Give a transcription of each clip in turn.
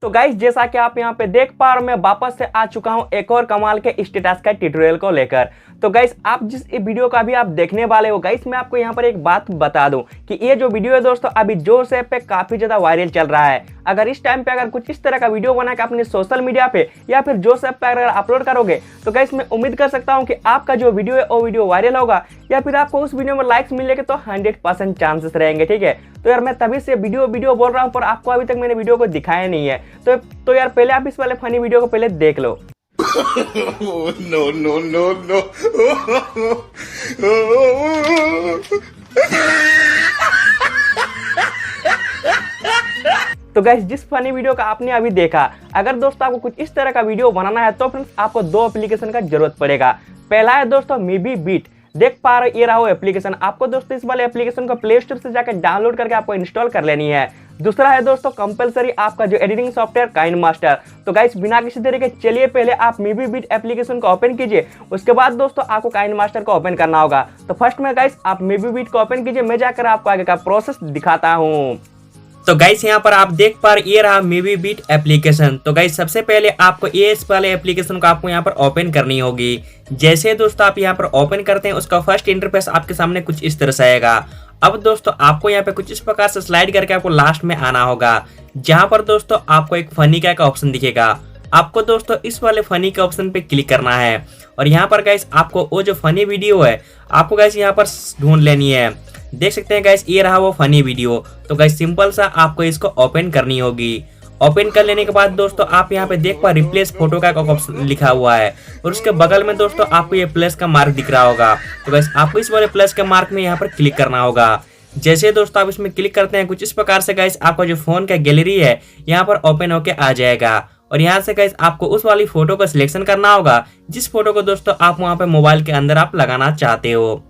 तो गाइस जैसा कि आप यहाँ पे देख पा रहे हो, मैं वापस से आ चुका हूँ एक और कमाल के स्टेटस का ट्यूटोरियल को लेकर। तो गाइस आप जिस वीडियो का भी आप देखने वाले हो गाइस, मैं आपको यहाँ पर एक बात बता दूं कि ये जो वीडियो है दोस्तों अभी जोर से पे काफी ज्यादा वायरल चल रहा है। अगर इस टाइम पे अगर कुछ इस तरह का वीडियो बना के अपने सोशल मीडिया पे या फिर जोर से पे अगर अपलोड करोगे तो गाइस मैं उम्मीद कर सकता हूँ कि आपका जो वीडियो है वो वीडियो वायरल होगा या फिर आपको उस वीडियो में लाइक्स मिलेंगे तो 100% चांसेस रहेंगे। ठीक है, तो यार मैं तभी से वीडियो बोल रहा हूँ, पर आपको अभी तक मैंने वीडियो को दिखाया नहीं है। तो यार पहले आप इस वाले फनी वीडियो को पहले देख लो। No no no no. तो गाइस जिस फनी वीडियो का आपने अभी देखा, अगर दोस्तों आपको कुछ इस तरह का वीडियो बनाना है तो फ्रेंड्स आपको दो एप्लीकेशन का जरूरत पड़ेगा। पहला है दोस्तों मीबी बीट, देख पा रहे ये रहा वो एप्लीकेशन। आपको दोस्तों इस वाले एप्लीकेशन को प्ले स्टोर से जाकर डाउनलोड करके आपको इंस्टॉल कर लेनी है। दूसरा है दोस्तों कंपलसरी आपका जो एडिटिंग सॉफ्टवेयर काइन मास्टर। तो गाइस बिना किसी तरीके चलिए पहले आप मीबी बीट एप्लीकेशन को ओपन कीजिए, उसके बाद दोस्तों आपको काइन मास्टर को ओपन करना होगा। तो फर्स्ट में गाइस आप मीबी बीट को ओपन कीजिए, मैं जाकर आपको आगे का प्रोसेस दिखाता हूँ। तो गाइस यहाँ पर आप देख पा रहे ये रहा मीबी बीट एप्लीकेशन। तो गाइस सबसे पहले आपको ये इस वाले एप्लीकेशन को आपको यहाँ पर ओपन करनी होगी। जैसे दोस्तों आप यहाँ पर ओपन करते हैं उसका फर्स्ट इंटरफेस आपके सामने कुछ इस तरह से आएगा। अब दोस्तों आपको यहाँ पे कुछ इस प्रकार से स्लाइड करके आपको लास्ट में आना होगा, जहाँ पर दोस्तों आपको एक फनी का ऑप्शन दिखेगा। आपको दोस्तों इस वाले फनी के ऑप्शन पे क्लिक करना है और यहाँ पर गाइस आपको वो जो फनी वीडियो है आपको गाइस यहाँ पर ढूंढ लेनी है। देख सकते हैं गाइस ये रहा वो फनी वीडियो। तो गाइस सिंपल सा आपको इसको ओपन करनी होगी। ओपन कर लेने के बाद दोस्तों आप यहाँ पे देख पा रिप्लेस फोटो का ऑप्शन लिखा हुआ है और उसके बगल में दोस्तों आपको ये प्लस का मार्क दिख रहा होगा। तो गाइस आपको इस वाले प्लस के मार्क में यहाँ पर क्लिक करना होगा। जैसे दोस्तों आप इसमें क्लिक करते हैं कुछ इस प्रकार से गाइस आपका जो फोन का गैलरी है यहाँ पर ओपन होके आ जाएगा और यहाँ से गाइस आपको उस वाली फोटो का सिलेक्शन करना होगा जिस फोटो को दोस्तों आप वहाँ पे मोबाइल के अंदर आप लगाना चाहते हो।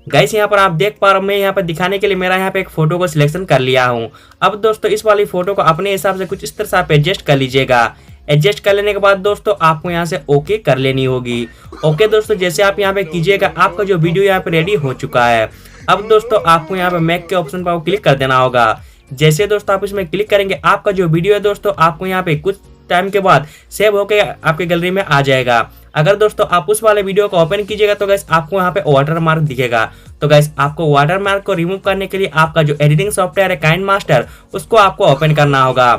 गाइस यहाँ पर आप देख पा रहे हो, मैं यहाँ पर दिखाने के लिए मेरा यहाँ पे एक फोटो को सिलेक्शन कर लिया हूँ। अब दोस्तों इस वाली फोटो को अपने हिसाब से कुछ इस तरह से आप एडजस्ट कर लीजिएगा। एडजस्ट कर लेने के बाद दोस्तों आपको यहाँ से ओके कर लेनी होगी। ओके दोस्तों जैसे आप यहाँ पे कीजिएगा आपका जो वीडियो यहाँ पे रेडी हो चुका है। अब दोस्तों आपको यहाँ पे मैक के ऑप्शन पर क्लिक कर देना होगा। जैसे दोस्तों आप इसमें क्लिक करेंगे आपका जो वीडियो है दोस्तों आपको यहाँ पे कुछ टाइम के बाद सेव होके आपके गैलरी में आ जाएगा। अगर दोस्तों आप उस वाले वीडियो को ओपन कीजिएगा तो गाइस आपको यहाँ पे वाटर मार्क दिखेगा। तो गाइस आपको वाटर मार्क को रिमूव करने के लिए आपका जो एडिटिंग सॉफ्टवेयर है काइन मास्टर उसको आपको ओपन करना होगा।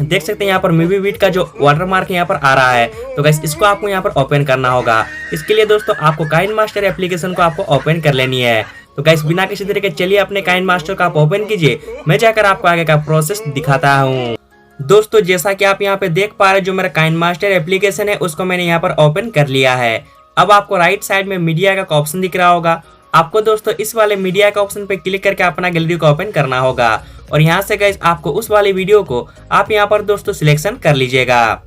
देख सकते हैं यहाँ पर मीबी बीट का जो वाटर मार्क यहाँ पर आ रहा है। तो गाइस इसको आपको यहाँ पर ओपन करना होगा। इसके लिए दोस्तों आपको काइन मास्टर एप्लीकेशन को आपको ओपन कर लेनी है। तो गाइस बिना किसी तरीके चलिए अपने काइन मास्टर को आप ओपन कीजिए, मैं जाकर आपको आगे का प्रोसेस दिखाता हूँ। दोस्तों जैसा कि आप यहाँ पे देख पा रहे हैं जो मेरा काइन मास्टर एप्लीकेशन है उसको मैंने यहाँ पर ओपन कर लिया है। अब आपको राइट साइड में मीडिया का ऑप्शन दिख रहा होगा। आपको दोस्तों इस वाले मीडिया का ऑप्शन पे क्लिक करके अपना गैलरी को ओपन करना होगा और यहाँ से गाइस आपको उस वाली वीडियो को आप यहाँ पर दोस्तों सिलेक्शन कर लीजिएगा।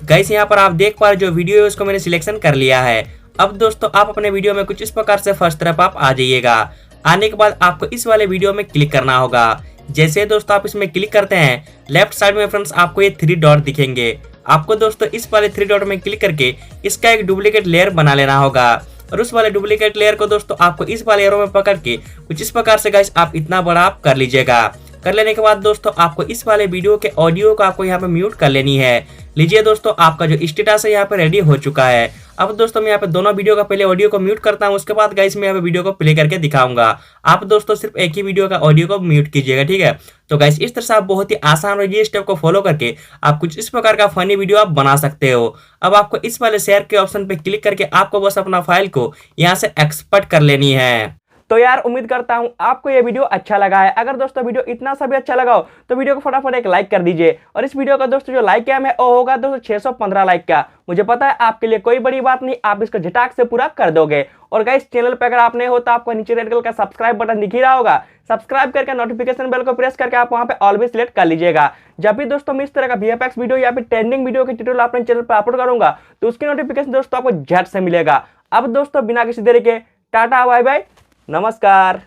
गाइस यहाँ पर आप देख पा रहे जो वीडियो है उसको मैंने सिलेक्शन कर लिया है। अब दोस्तों आप अपने वीडियो में कुछ इस प्रकार से फर्स्ट तरफ आप आ जाइएगा। आने के बाद आपको इस वाले वीडियो में क्लिक करना होगा। जैसे दोस्तों आप इसमें क्लिक करते हैं लेफ्ट साइड में फ्रेंड्स आपको ये 3 डॉट दिखेंगे। आपको दोस्तों इस वाले 3 डॉट में क्लिक करके इसका एक डुप्लीकेट लेयर बना लेना होगा और उस वाले डुप्लीकेट लेयर को दोस्तों आपको इस वाले एरो में पकड़ के कुछ इस प्रकार से गाइस आप इतना बड़ा आप कर लीजिएगा। कर लेने के बाद दोस्तों आपको इस वाले वीडियो के ऑडियो को आपको यहाँ पे म्यूट कर लेनी है। लीजिए दोस्तों आपका जो स्टेटस है यहाँ पे रेडी हो चुका है। अब दोस्तों मैं यहाँ पे दोनों वीडियो का पहले ऑडियो को म्यूट करता हूँ, उसके बाद गाइस मैं यहाँ पे वीडियो को प्ले करके दिखाऊंगा। आप दोस्तों सिर्फ एक ही वीडियो का ऑडियो को म्यूट कीजिएगा, ठीक है। तो गाइस इस तरह से आप बहुत ही आसान और ये स्टेप को फॉलो करके आप कुछ इस प्रकार का फनी वीडियो आप बना सकते हो। अब आपको इस वाले शेयर के ऑप्शन पे क्लिक करके आपको बस अपना फाइल को यहाँ से एक्सपोर्ट कर लेनी है। तो यार उम्मीद करता हूँ आपको ये वीडियो अच्छा लगा है। अगर दोस्तों वीडियो इतना सा भी अच्छा लगा हो तो वीडियो को फटाफट एक लाइक कर दीजिए और इस वीडियो का दोस्तों जो लाइक कैम है वो होगा दोस्तों 615 लाइक का। मुझे पता है आपके लिए कोई बड़ी बात नहीं, आप इसको झटाक से पूरा कर दोगे। और गाइस चैनल पे अगर आप नए हो तो आपको नीचे रेड कलर का सब्सक्राइब बटन दिख ही रहा होगा। सब्सक्राइब करके नोटिफिकेशन बेल को प्रेस करके आप वहां पे ऑलवेज सिलेक्ट कर लीजिएगा। जब भी दोस्तों मैं इस तरह का वीएफएक्स वीडियो या फिर ट्रेंडिंग वीडियो के ट्यूटोरियल अपने चैनल पर अपलोड करूंगा तो उसकी नोटिफिकेशन दोस्तों आपको झट से मिलेगा। अब दोस्तों बिना किसी देरी के टाटा बाय बाय, नमस्कार।